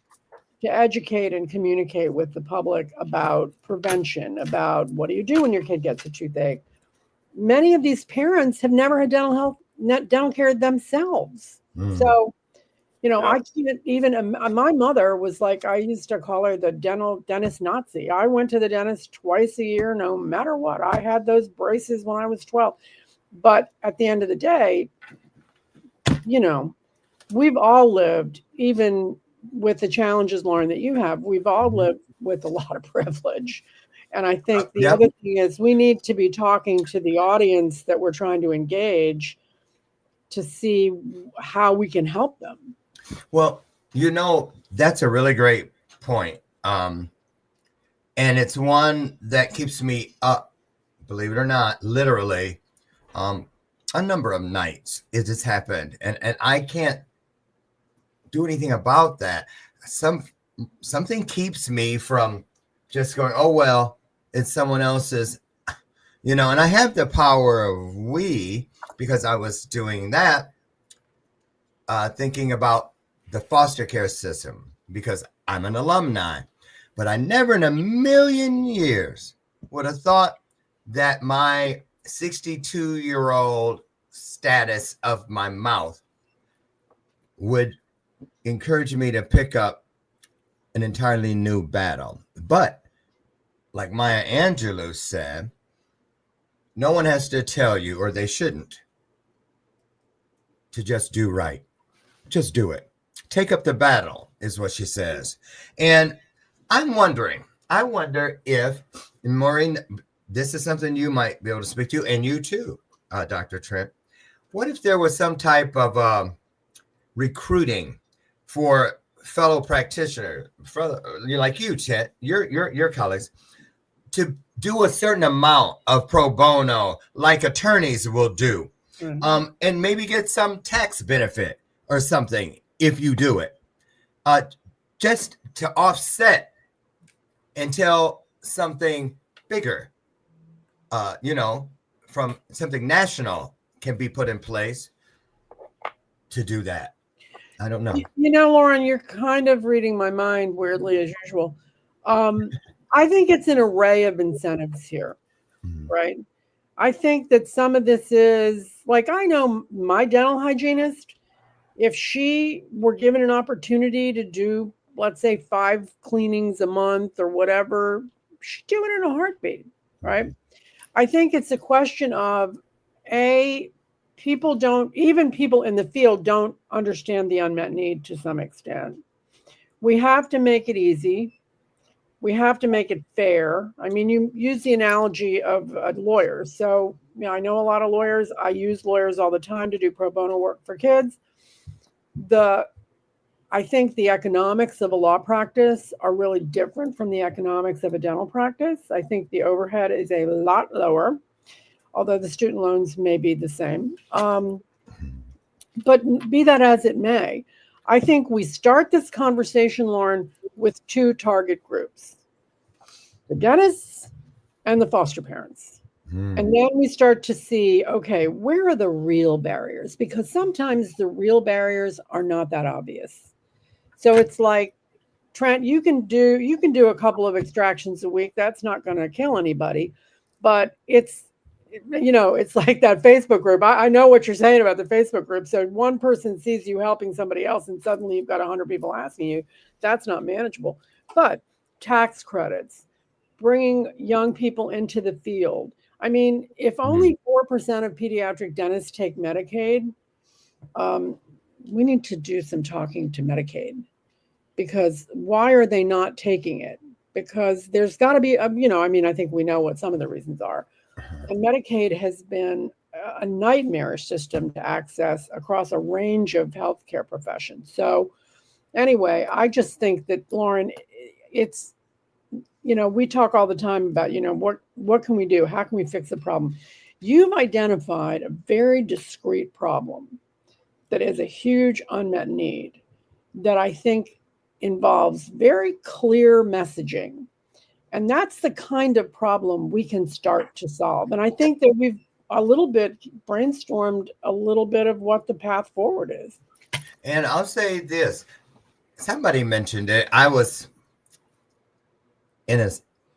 to educate and communicate with the public about prevention, about what do you do when your kid gets a toothache. Many of these parents have never had dental care themselves. So, you know, I can't even, my mother was like, I used to call her the dentist Nazi. I went to the dentist twice a year, no matter what. I had those braces when I was 12. But at the end of the day, you know, we've all lived, even with the challenges, Lauren, that you have, we've all lived with a lot of privilege. And I think the other thing is we need to be talking to the audience that we're trying to engage to see how we can help them. Well, you know, that's a really great point. And it's one that keeps me up, believe it or not, literally, a number of nights it has happened. And I can't do anything about that. Something keeps me from just going, oh, well, it's someone else's, you know, and I have the power of we, because I was doing that, thinking about the foster care system, because I'm an alumni, but I never in a million years would have thought that my 62-year-old status of my mouth would encourage me to pick up an entirely new battle. But like Maya Angelou said, no one has to tell you, or they shouldn't, to just do right. Just do it. Take up the battle is what she says. And I wonder if, Maureen, this is something you might be able to speak to, and you too, Dr. Trent. What if there was some type of recruiting for fellow practitioners, like you, Chet, your colleagues, to do a certain amount of pro bono, like attorneys will do, and maybe get some tax benefit or something if you do it, just to offset until something bigger, from something national can be put in place to do that. I don't know. You know, Lauren, you're kind of reading my mind weirdly as usual. I think it's an array of incentives here, right? I think that some of this is, like, I know my dental hygienist, if she were given an opportunity to do, let's say, 5 cleanings a month or whatever, she'd do it in a heartbeat, right? I think it's a question of, people in the field don't understand the unmet need to some extent. We have to make it easy. we have to make it fair. I mean, you use the analogy of a lawyer. So, I know a lot of lawyers. I use lawyers all the time to do pro bono work for kids. I think the economics of a law practice are really different from the economics of a dental practice. I think the overhead is a lot lower, although the student loans may be the same. But be that as it may, I think we start this conversation, Lauren, with two target groups, the dentists and the foster parents. And then we start to see, okay, where are the real barriers? Because sometimes the real barriers are not that obvious. So it's like, Trent, you can do a couple of extractions a week. That's not going to kill anybody, but it's like that Facebook group. I know what you're saying about the Facebook group. So one person sees you helping somebody else and suddenly you've got 100 people asking you. That's not manageable. But tax credits, bringing young people into the field. I mean, if only 4% of pediatric dentists take Medicaid, we need to do some talking to Medicaid, because why are they not taking it? Because there's got to be, I think we know what some of the reasons are. And Medicaid has been a nightmarish system to access across a range of healthcare professions. So anyway, I just think that, Lauren, it's, we talk all the time about, what can we do? How can we fix the problem? You've identified a very discrete problem that is a huge unmet need that I think involves very clear messaging. And that's the kind of problem we can start to solve. And I think that we've a little bit brainstormed a little bit of what the path forward is. And I'll say this. Somebody mentioned it. I was in a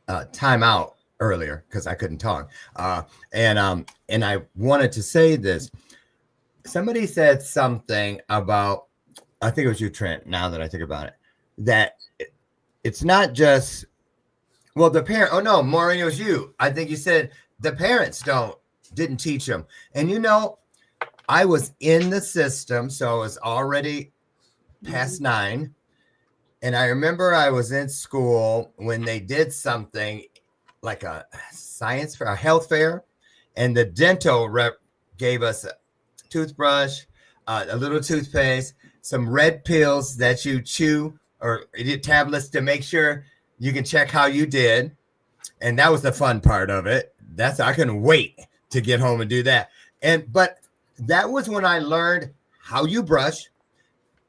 timeout earlier because I couldn't talk. And I wanted to say this. Somebody said something about, I think it was you, Trent, now that I think about it, that it's not just, well, the parent, oh no, Maureen, it was you. I think you said the parents didn't teach them. And I was in the system, so I was already past 9. And I remember I was in school when they did something like a science fair, a health fair, and the dental rep gave us a toothbrush, a little toothpaste, some red pills that you chew, or tablets to make sure you can check how you did. And that was the fun part of it. I couldn't wait to get home and do that. But that was when I learned how you brush.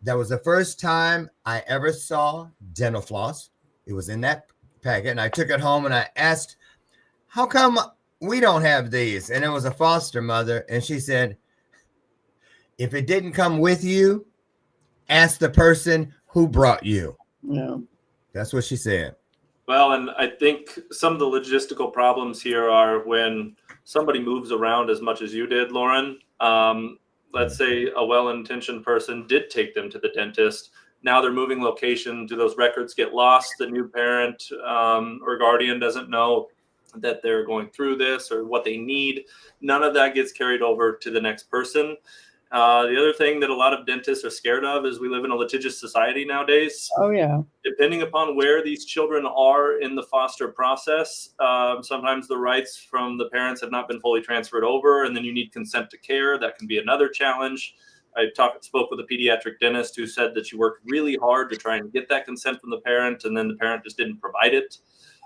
That was the first time I ever saw dental floss. It was in that packet, and I took it home and I asked, how come we don't have these? And it was a foster mother, and she said, if it didn't come with you, ask the person who brought you. Yeah. That's what she said. Well, and I think some of the logistical problems here are when somebody moves around as much as you did, Lauren. Let's say a well-intentioned person did take them to the dentist. Now they're moving location. Do those records get lost? The new parent or guardian doesn't know that they're going through this or what they need. None of that gets carried over to the next person. The other thing that a lot of dentists are scared of is we live in a litigious society nowadays. Oh, yeah. Depending upon where these children are in the foster process, sometimes the rights from the parents have not been fully transferred over, and then you need consent to care. That can be another challenge. I spoke with a pediatric dentist who said that she worked really hard to try and get that consent from the parent, and then the parent just didn't provide it.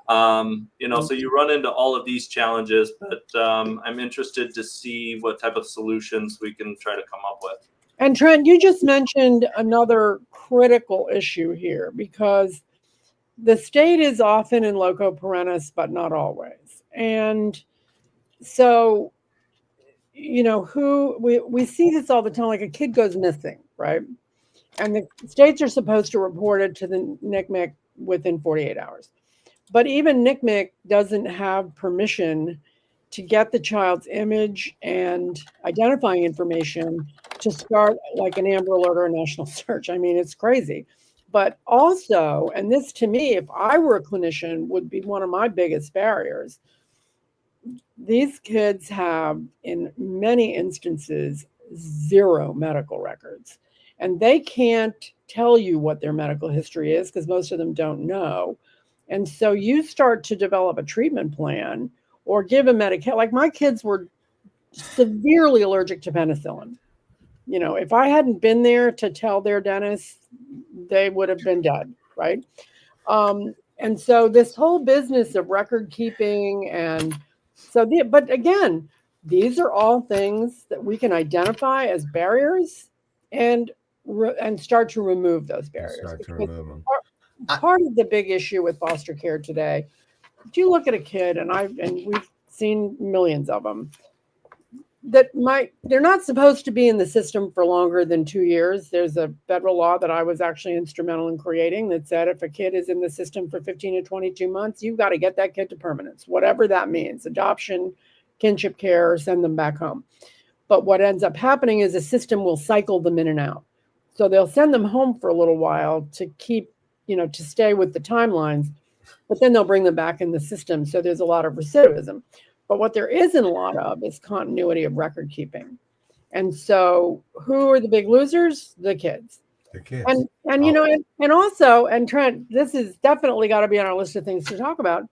So you run into all of these challenges, but I'm interested to see what type of solutions we can try to come up with. And Trent, you just mentioned another critical issue here, because the state is often in loco parentis, but not always. And so, we see this all the time, like a kid goes missing, right? And the states are supposed to report it to the NCMEC within 48 hours. But even NCMEC doesn't have permission to get the child's image and identifying information to start like an Amber Alert or a national search. I mean, it's crazy. But also, and this to me, if I were a clinician, would be one of my biggest barriers. These kids have, in many instances, 0 medical records. And they can't tell you what their medical history is because most of them don't know. And so you start to develop a treatment plan or give a medication. Like my kids were severely allergic to penicillin. You know, if I hadn't been there to tell their dentist, they would have been dead, right? And so this whole business of record keeping but again, these are all things that we can identify as barriers and start to remove those barriers. Part of the big issue with foster care today, if you look at a kid, and we've seen millions of them, they're not supposed to be in the system for longer than 2 years. There's a federal law that I was actually instrumental in creating that said if a kid is in the system for 15 to 22 months, you've got to get that kid to permanence, whatever that means, adoption, kinship care, or send them back home. But what ends up happening is the system will cycle them in and out. So they'll send them home for a little while to keep, to stay with the timelines, but then they'll bring them back in the system. So there's a lot of recidivism. But what there isn't a lot of is continuity of record keeping. And so who are the big losers? The kids. The kids. And also, Trent, this is definitely got to be on our list of things to talk about.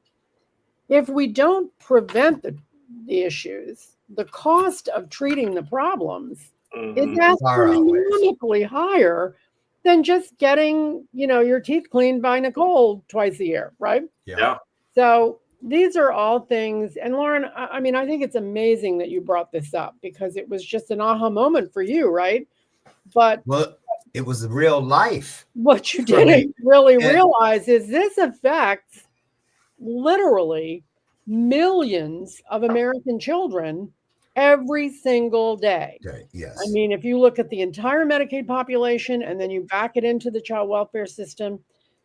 If we don't prevent the issues, the cost of treating the problems is astronomically higher than just getting, your teeth cleaned by Nicole twice a year, right? Yeah. So these are all things. And Lauren, I think it's amazing that you brought this up because it was just an aha moment for you, right? But it was real life. What you didn't really realize is this affects literally millions of American children every single day. Yes. I mean, if you look at the entire Medicaid population and then you back it into the child welfare system,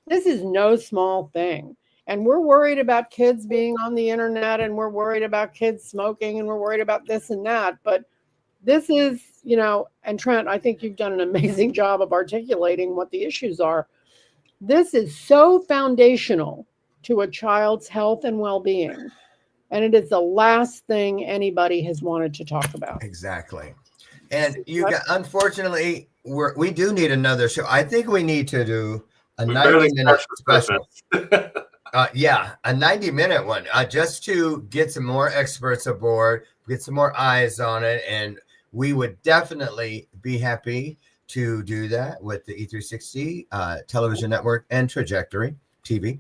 this is no small thing. And we're worried about kids being on the internet, and we're worried about kids smoking, and we're worried about this and that. But this is, and Trent, I think you've done an amazing job of articulating what the issues are. This is so foundational to a child's health and well-being. And it is the last thing anybody has wanted to talk about. Exactly. And unfortunately, we do need another show. I think we need to do a 90-minute special. A 90-minute one, just to get some more experts aboard, get some more eyes on it. And we would definitely be happy to do that with the E360 television network and Trajectory TV.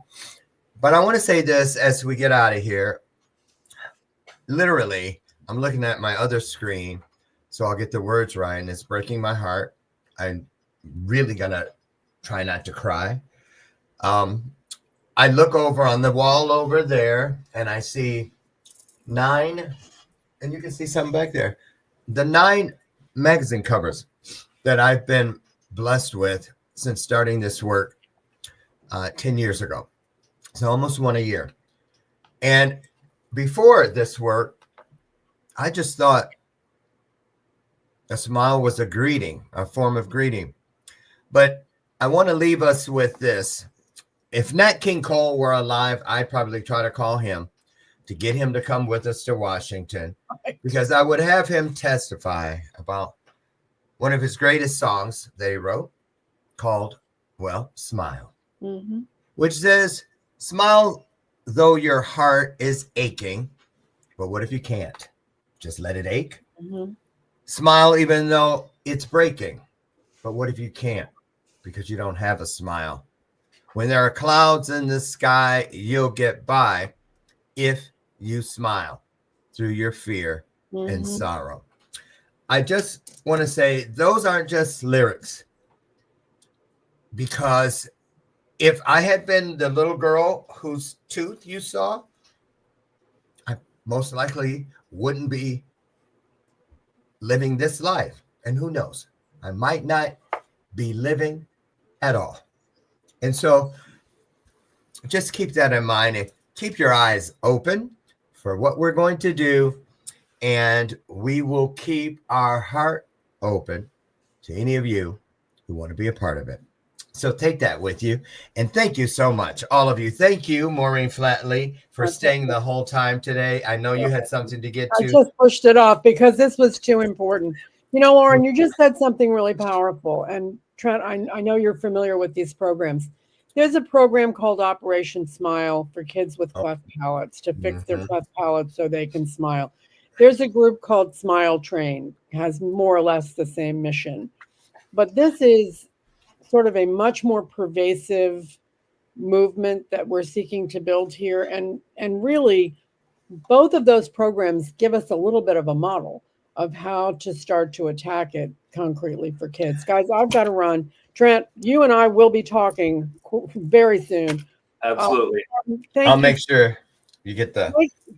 But I want to say this as we get out of here. Literally, I'm looking at my other screen, so I'll get the words right, and it's breaking my heart. I'm really going to try not to cry. I look over on the wall over there, and I see 9, and you can see something back there. The 9 magazine covers that I've been blessed with since starting this work 10 years ago. So almost one a year. And before this work, I just thought a smile was a greeting, a form of greeting. But I want to leave us with this. If Nat King Cole were alive, I'd probably try to call him to get him to come with us to Washington, because I would have him testify about one of his greatest songs that he wrote called, Smile, which says, smile though your heart is aching, but what if you can't? Just let it ache. Smile even though it's breaking, but what if you can't? Because you don't have a smile. When there are clouds in the sky, you'll get by if you smile through your fear and sorrow. I just want to say those aren't just lyrics, because if I had been the little girl whose tooth you saw, I most likely wouldn't be living this life. And who knows, I might not be living at all. And so just keep that in mind and keep your eyes open for what we're going to do. And we will keep our heart open to any of you who want to be a part of it. So take that with you. And thank you so much, all of you. Thank you, Maureen Flatley, for staying the whole time today. I know you had something to get to. I just pushed it off because this was too important. Lauren, you just said something really powerful. And Trent, I know you're familiar with these programs. There's a program called Operation Smile for kids with cleft palates to fix their cleft palates so they can smile. There's a group called Smile Train, has more or less the same mission. But this is sort of a much more pervasive movement that we're seeking to build here. And really, both of those programs give us a little bit of a model of how to start to attack it concretely for kids. Guys, I've got to run. Trent, you and I will be talking very soon. Absolutely. I'll make sure you get the...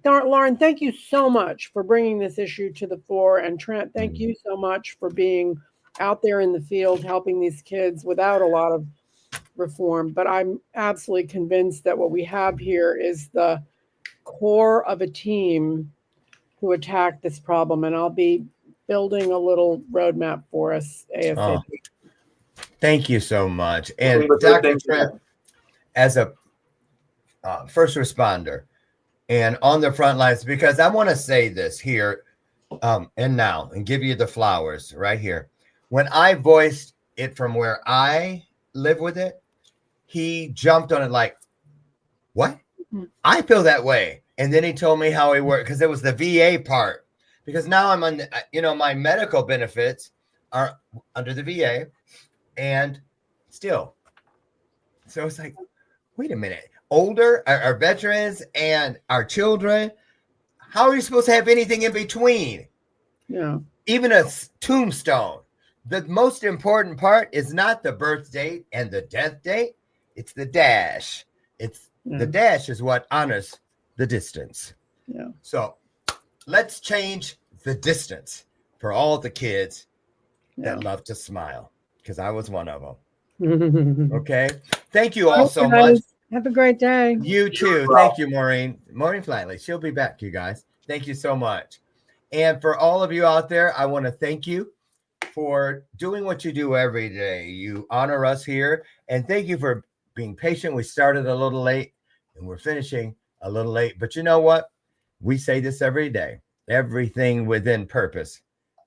Lauren, thank you so much for bringing this issue to the fore. And Trent, thank you so much for being out there in the field, helping these kids without a lot of reform. But I'm absolutely convinced that what we have here is the core of a team to attack this problem. And I'll be building a little roadmap for us ASAP. Oh, thank you so much. And Dr. Trent, as a first responder and on the front lines, because I want to say this here and now and give you the flowers right here. When I voiced it from where I live with it, he jumped on it like, what? I feel that way. And then he told me how he worked, because it was the VA part. Because now I'm on, my medical benefits are under the VA, and still. So it's like, wait a minute. Older, our veterans and our children, how are you supposed to have anything in between? Yeah. Even a tombstone. The most important part is not the birth date and the death date. It's the dash. The dash is what honors the distance. Yeah. So let's change the distance for all the kids that love to smile, because I was one of them. Okay. Thank you all so much. Have a great day. You too. Thank you, Maureen. Maureen Flatley. She'll be back, you guys. Thank you so much. And for all of you out there, I want to thank you for doing what you do every day. You honor us here. And thank you for being patient. We started a little late and we're finishing a little late. But you know what? We say this every day. Everything within purpose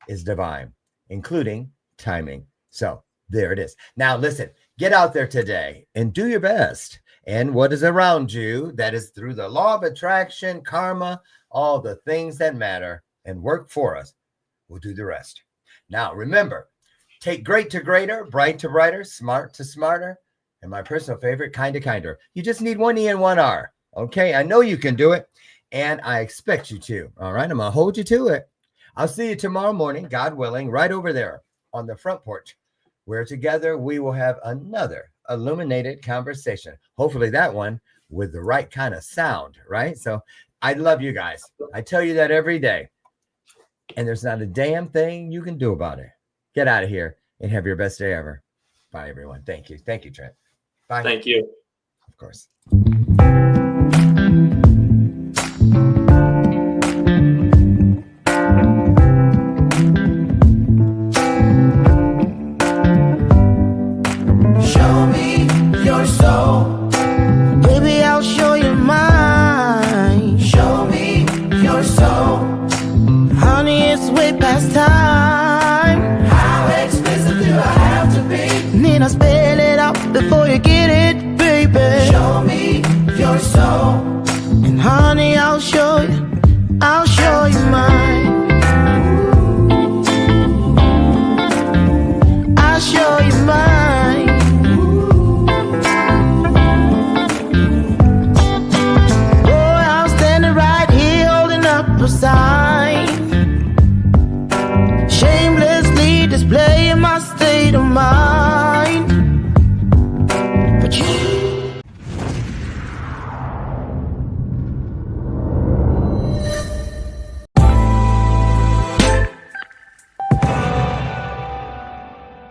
is divine, including timing. So there it is. Now, listen, get out there today and do your best. And what is around you, that is through the law of attraction, karma, all the things that matter and work for us, will do the rest. Now, remember, take great to greater, bright to brighter, smart to smarter, and my personal favorite, kind to kinder. You just need one E and one R. Okay, I know you can do it, and I expect you to. All right, I'm going to hold you to it. I'll see you tomorrow morning, God willing, right over there on the front porch, where together we will have another illuminated conversation. Hopefully that one with the right kind of sound, right? So I love you guys. I tell you that every day. And there's not a damn thing you can do about it. Get out of here and have your best day ever. Bye, everyone. Thank you. Thank you, Trent. Bye. Thank you. Of course. Show me your soul. Baby, I'll show you mine. Show me your soul. Honey, it's way past time. How expensive do I have to be? Need I spell it out before you get it, baby? Show me your soul. And honey, I'll show you mine. I'll show you mine. Oh, I'm standing right here holding up a sign, shamelessly displaying my state of mind.